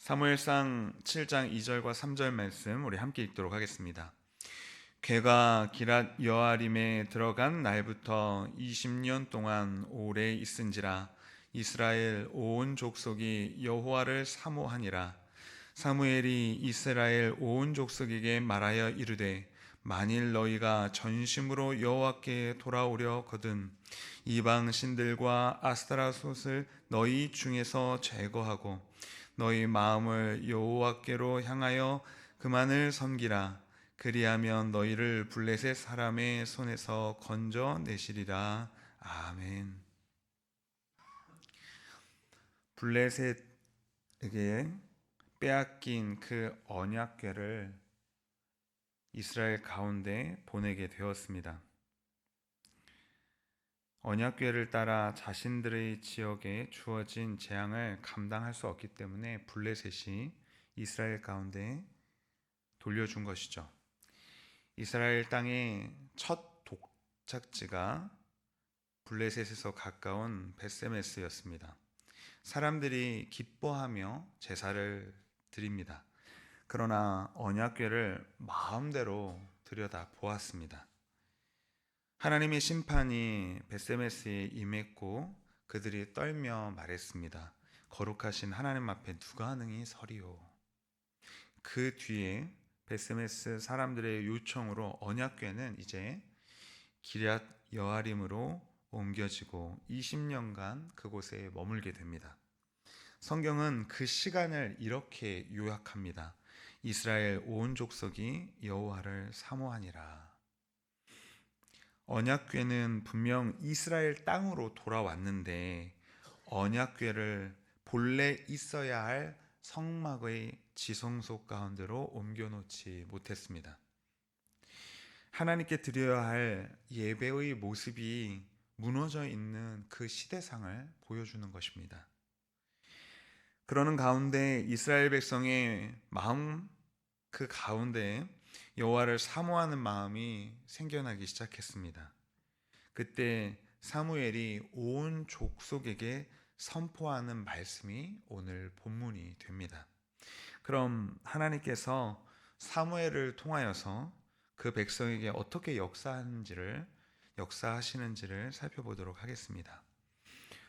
사무엘상 7장 2절과 3절 말씀 우리 함께 읽도록 하겠습니다. 괴가 기랏 여아림에 들어간 날부터 20년 동안 오래 있은지라 이스라엘 온 족속이 여호와를 사모하니라. 사무엘이 이스라엘 온 족속에게 말하여 이르되 만일 너희가 전심으로 여호와께 돌아오려거든 이방 신들과 아스타라솥을 너희 중에서 제거하고 너희 마음을 여호와께로 향하여 그만을 섬기라. 그리하면 너희를 블레셋 사람의 손에서 건져내시리라. 아멘. 블레셋에게 빼앗긴 그 언약궤를 이스라엘 가운데 보내게 되었습니다. 언약궤를 따라 자신들의 지역에 주어진 재앙을 감당할 수 없기 때문에 블레셋이 이스라엘 가운데 돌려준 것이죠. 이스라엘 땅의 첫 도착지가 블레셋에서 가까운 벳세메스였습니다. 사람들이 기뻐하며 제사를 드립니다. 그러나 언약궤를 마음대로 들여다 보았습니다. 하나님의 심판이 벳세메스에 임했고 그들이 떨며 말했습니다. 거룩하신 하나님 앞에 누가 능히 서리요. 그 뒤에 벳세메스 사람들의 요청으로 언약궤는 이제 기럇 여아림으로 옮겨지고 20년간 그곳에 머물게 됩니다. 성경은 그 시간을 이렇게 요약합니다. 이스라엘 온 족속이 여호와를 사모하니라. 언약궤는 분명 이스라엘 땅으로 돌아왔는데 언약궤를 본래 있어야 할 성막의 지성소 가운데로 옮겨놓지 못했습니다. 하나님께 드려야 할 예배의 모습이 무너져 있는 그 시대상을 보여주는 것입니다. 그러는 가운데 이스라엘 백성의 마음 그 가운데 여호와를 사모하는 마음이 생겨나기 시작했습니다. 그때 사무엘이 온 족속에게 선포하는 말씀이 오늘 본문이 됩니다. 그럼 하나님께서 사무엘을 통하여서 그 백성에게 어떻게 역사하시는지를 살펴보도록 하겠습니다.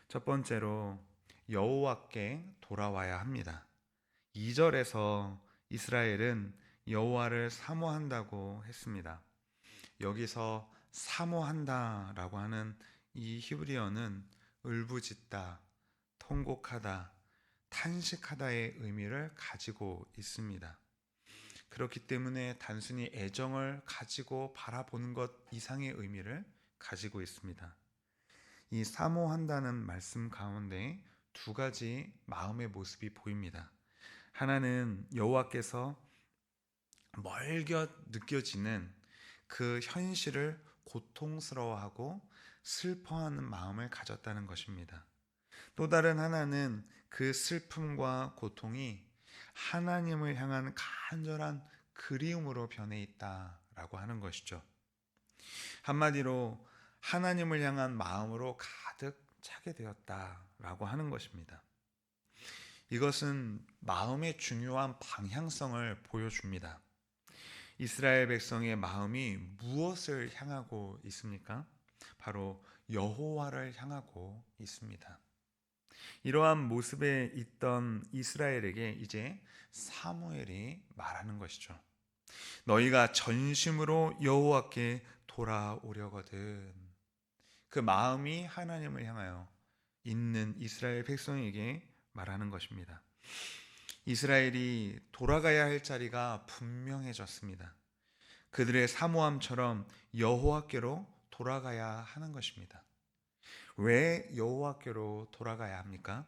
첫 번째로 여호와께 돌아와야 합니다. 2절에서 이스라엘은 여호와를 사모한다고 했습니다. 여기서 사모한다라고 하는 이 히브리어는 울부짖다, 통곡하다, 탄식하다의 의미를 가지고 있습니다. 그렇기 때문에 단순히 애정을 가지고 바라보는 것 이상의 의미를 가지고 있습니다. 이 사모한다는 말씀 가운데 두 가지 마음의 모습이 보입니다. 하나는 여호와께서 멀게 느껴지는 그 현실을 고통스러워하고 슬퍼하는 마음을 가졌다는 것입니다. 또 다른 하나는 그 슬픔과 고통이 하나님을 향한 간절한 그리움으로 변해 있다라고 하는 것이죠. 한마디로 하나님을 향한 마음으로 가득 차게 되었다라고 하는 것입니다. 이것은 마음의 중요한 방향성을 보여줍니다. 이스라엘 백성의 마음이 무엇을 향하고 있습니까? 바로 여호와를 향하고 있습니다. 이러한 모습에 있던 이스라엘에게 이제 사무엘이 말하는 것이죠. 너희가 전심으로 여호와께 돌아오려거든. 그 마음이 하나님을 향하여 있는 이스라엘 백성에게 말하는 것입니다. 이스라엘이 돌아가야 할 자리가 분명해졌습니다. 그들의 사모함처럼 여호와께로 돌아가야 하는 것입니다. 왜 여호와께로 돌아가야 합니까?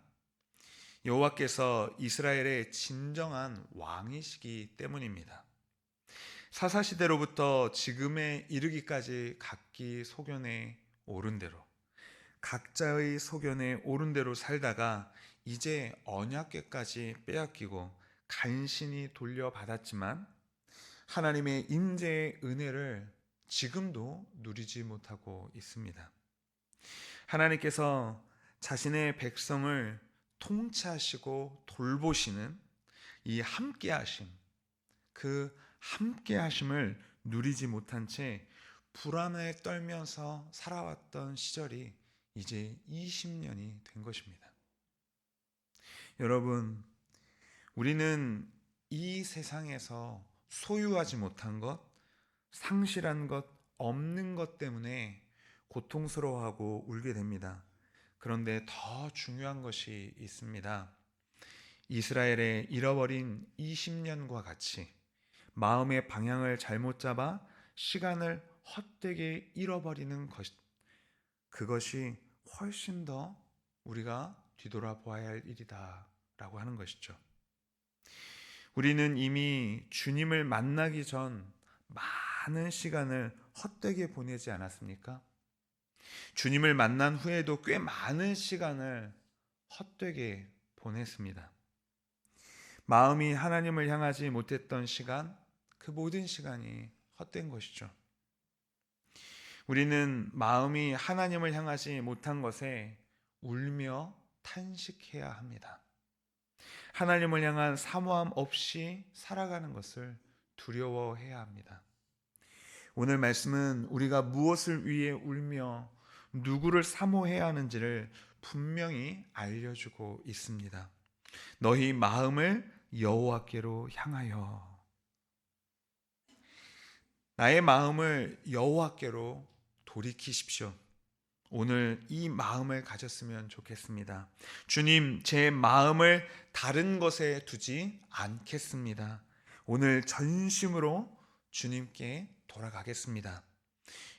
여호와께서 이스라엘의 진정한 왕이시기 때문입니다. 사사시대로부터 지금에 이르기까지 각기 소견에 오른 대로 각자의 소견에 오른 대로 살다가 이제 언약궤까지 빼앗기고 간신히 돌려받았지만 하나님의 임재의 은혜를 지금도 누리지 못하고 있습니다. 하나님께서 자신의 백성을 통치하시고 돌보시는 이 함께하심, 그 함께하심을 누리지 못한 채 불안에 떨면서 살아왔던 시절이 이제 20년이 된 것입니다. 여러분, 우리는 이 세상에서 소유하지 못한 것, 상실한 것, 없는 것 때문에 고통스러워하고 울게 됩니다. 그런데 더 중요한 것이 있습니다. 이스라엘의 잃어버린 20년과 같이 마음의 방향을 잘못 잡아 시간을 헛되게 잃어버리는 것, 그것이 훨씬 더 우리가 뒤돌아보아야 할 일이다 라고 하는 것이죠. 우리는 이미 주님을 만나기 전 많은 시간을 헛되게 보내지 않았습니까? 주님을 만난 후에도 꽤 많은 시간을 헛되게 보냈습니다. 마음이 하나님을 향하지 못했던 시간, 그 모든 시간이 헛된 것이죠. 우리는 마음이 하나님을 향하지 못한 것에 울며 탄식해야 합니다. 하나님을 향한 사모함 없이 살아가는 것을 두려워해야 합니다. 오늘 말씀은 우리가 무엇을 위해 울며 누구를 사모해야 하는지를 분명히 알려주고 있습니다. 너희 마음을 여호와께로 향하여. 나의 마음을 여호와께로 돌이키십시오. 오늘 이 마음을 가졌으면 좋겠습니다. 주님, 제 마음을 다른 것에 두지 않겠습니다. 오늘 전심으로 주님께 돌아가겠습니다.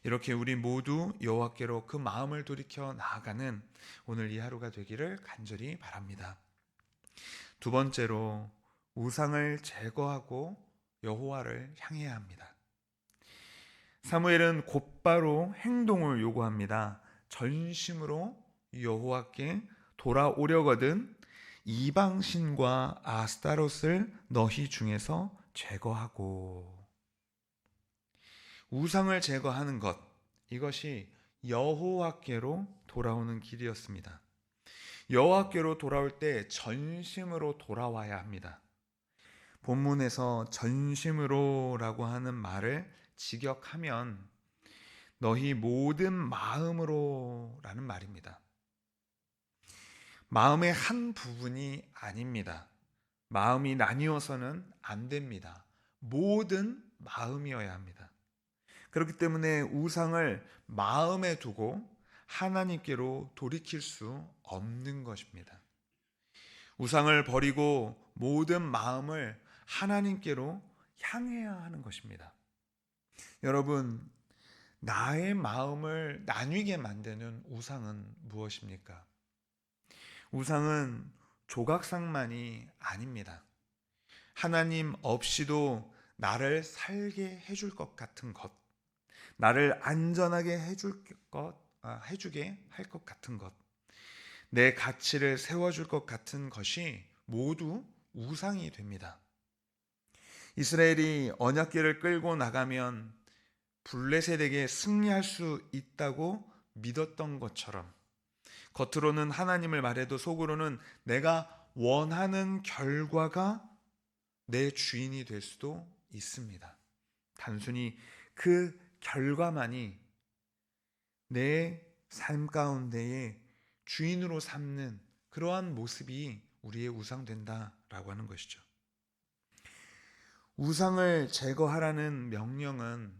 이렇게 우리 모두 여호와께로 그 마음을 돌이켜 나아가는 오늘 이 하루가 되기를 간절히 바랍니다. 두 번째로, 우상을 제거하고 여호와를 향해야 합니다. 사무엘은 곧바로 행동을 요구합니다. 전심으로 여호와께 돌아오려거든 이방신과 아스타롯을 너희 중에서 제거하고. 우상을 제거하는 것, 이것이 여호와께로 돌아오는 길이었습니다. 여호와께로 돌아올 때 전심으로 돌아와야 합니다. 본문에서 전심으로라고 하는 말을 직역하면 너희 모든 마음으로라는 말입니다. 마음의 한 부분이 아닙니다. 마음이 나뉘어서는 안 됩니다. 모든 마음이어야 합니다. 그렇기 때문에 우상을 마음에 두고 하나님께로 돌이킬 수 없는 것입니다. 우상을 버리고 모든 마음을 하나님께로 향해야 하는 것입니다. 여러분, 나의 마음을 나뉘게 만드는 우상은 무엇입니까? 우상은 조각상만이 아닙니다. 하나님 없이도 나를 살게 해줄 것 같은 것, 나를 안전하게 해주게 할 것 같은 것, 내 가치를 세워줄 것 같은 것이 모두 우상이 됩니다. 이스라엘이 언약궤를 끌고 나가면 블레셋에게 승리할 수 있다고 믿었던 것처럼 겉으로는 하나님을 말해도 속으로는 내가 원하는 결과가 내 주인이 될 수도 있습니다. 단순히 그 결과만이 내 삶 가운데에 주인으로 삼는 그러한 모습이 우리의 우상된다라고 하는 것이죠. 우상을 제거하라는 명령은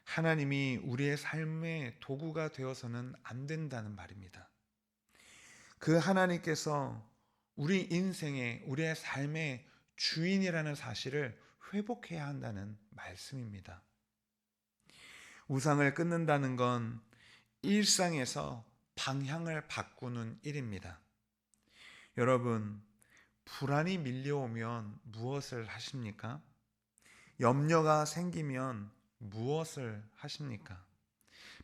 하나님이 우리의 삶의 도구가 되어서는 안 된다는 말입니다. 그 하나님께서 우리 인생의, 우리의 삶의 주인이라는 사실을 회복해야 한다는 말씀입니다. 우상을 끊는다는 건 일상에서 방향을 바꾸는 일입니다. 여러분, 불안이 밀려오면 무엇을 하십니까? 염려가 생기면 무엇을 하십니까?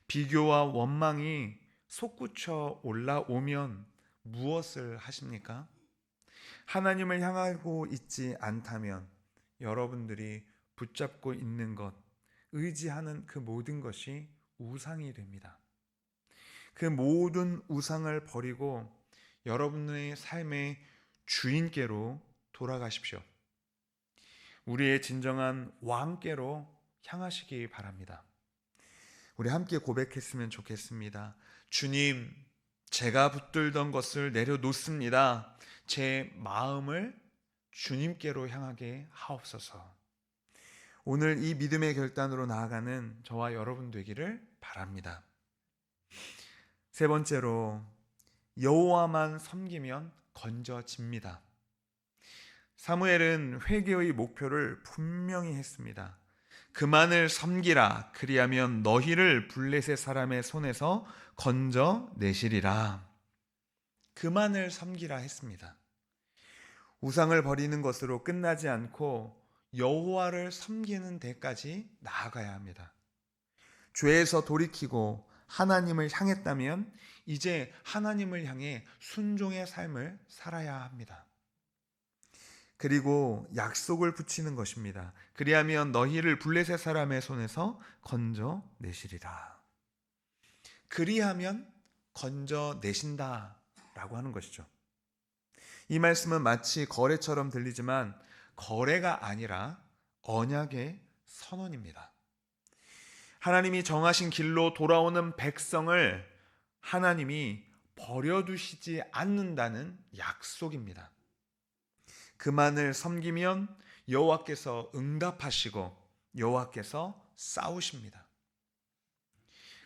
비교와 원망이 솟구쳐 올라오면 무엇을 하십니까? 하나님을 향하고 있지 않다면 여러분들이 붙잡고 있는 것, 의지하는 그 모든 것이 우상이 됩니다. 그 모든 우상을 버리고 여러분의 삶의 주인께로 돌아가십시오. 우리의 진정한 왕께로 향하시기 바랍니다. 우리 함께 고백했으면 좋겠습니다. 주님, 제가 붙들던 것을 내려놓습니다. 제 마음을 주님께로 향하게 하옵소서. 오늘 이 믿음의 결단으로 나아가는 저와 여러분 되기를 바랍니다. 세 번째로, 여호와만 섬기면 건져집니다. 사무엘은 회개의 목표를 분명히 했습니다. 그만을 섬기라, 그리하면 너희를 블레셋 사람의 손에서 건져내시리라. 그만을 섬기라 했습니다. 우상을 버리는 것으로 끝나지 않고 여호와를 섬기는 데까지 나아가야 합니다. 죄에서 돌이키고 하나님을 향했다면 이제 하나님을 향해 순종의 삶을 살아야 합니다. 그리고 약속을 붙이는 것입니다. 그리하면 너희를 블레셋 사람의 손에서 건져내시리라. 그리하면 건져내신다 라고 하는 것이죠. 이 말씀은 마치 거래처럼 들리지만 거래가 아니라 언약의 선언입니다. 하나님이 정하신 길로 돌아오는 백성을 하나님이 버려두시지 않는다는 약속입니다. 그만을 섬기면 여호와께서 응답하시고 여호와께서 싸우십니다.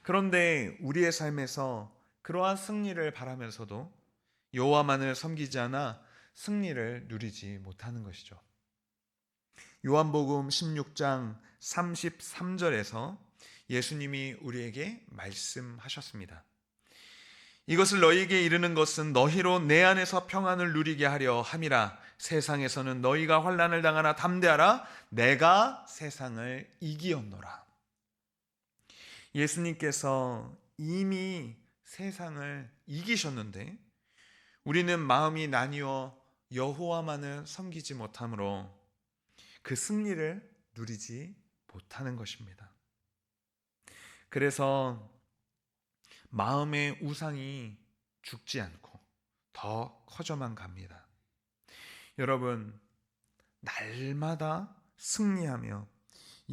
그런데 우리의 삶에서 그러한 승리를 바라면서도 여호와만을 섬기지 않아 승리를 누리지 못하는 것이죠. 요한복음 16장 33절에서 예수님이 우리에게 말씀하셨습니다. 이것을 너희에게 이르는 것은 너희로 내 안에서 평안을 누리게 하려 함이라. 세상에서는 너희가 환난을 당하나 담대하라. 내가 세상을 이기었노라. 예수님께서 이미 세상을 이기셨는데 우리는 마음이 나뉘어 여호와만을 섬기지 못하므로 그 승리를 누리지 못하는 것입니다. 그래서 마음의 우상이 죽지 않고 더 커져만 갑니다. 여러분, 날마다 승리하며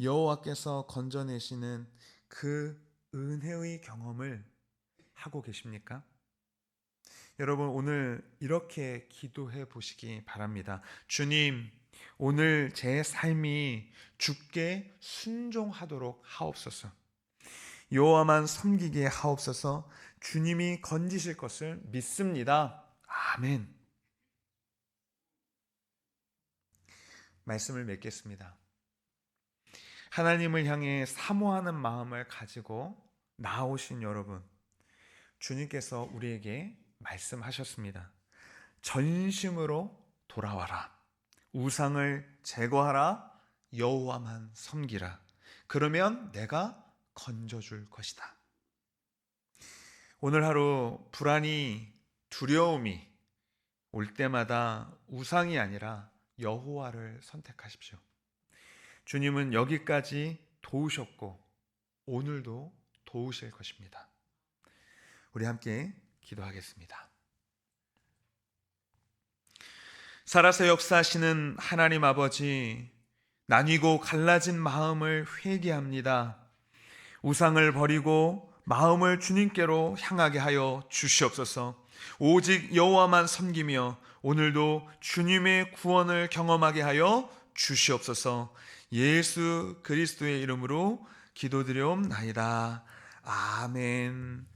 여호와께서 건져내시는 그 은혜의 경험을 하고 계십니까? 여러분, 오늘 이렇게 기도해 보시기 바랍니다. 주님, 오늘 제 삶이 주께 순종하도록 하옵소서. 여호와만 섬기게 하옵소서. 주님이 건지실 것을 믿습니다. 아멘. 말씀을 맺겠습니다. 하나님을 향해 사모하는 마음을 가지고 나아오신 여러분, 주님께서 우리에게 말씀하셨습니다. 전심으로 돌아와라. 우상을 제거하라. 여호와만 섬기라. 그러면 내가 건져줄 것이다. 오늘 하루 불안이, 두려움이 올 때마다 우상이 아니라 여호와를 선택하십시오. 주님은 여기까지 도우셨고 오늘도 도우실 것입니다. 우리 함께 기도하겠습니다. 살아서 역사하시는 하나님 아버지, 나뉘고 갈라진 마음을 회개합니다. 우상을 버리고 마음을 주님께로 향하게 하여 주시옵소서. 오직 여호와만 섬기며 오늘도 주님의 구원을 경험하게 하여 주시옵소서. 예수 그리스도의 이름으로 기도드리옵나이다. 아멘.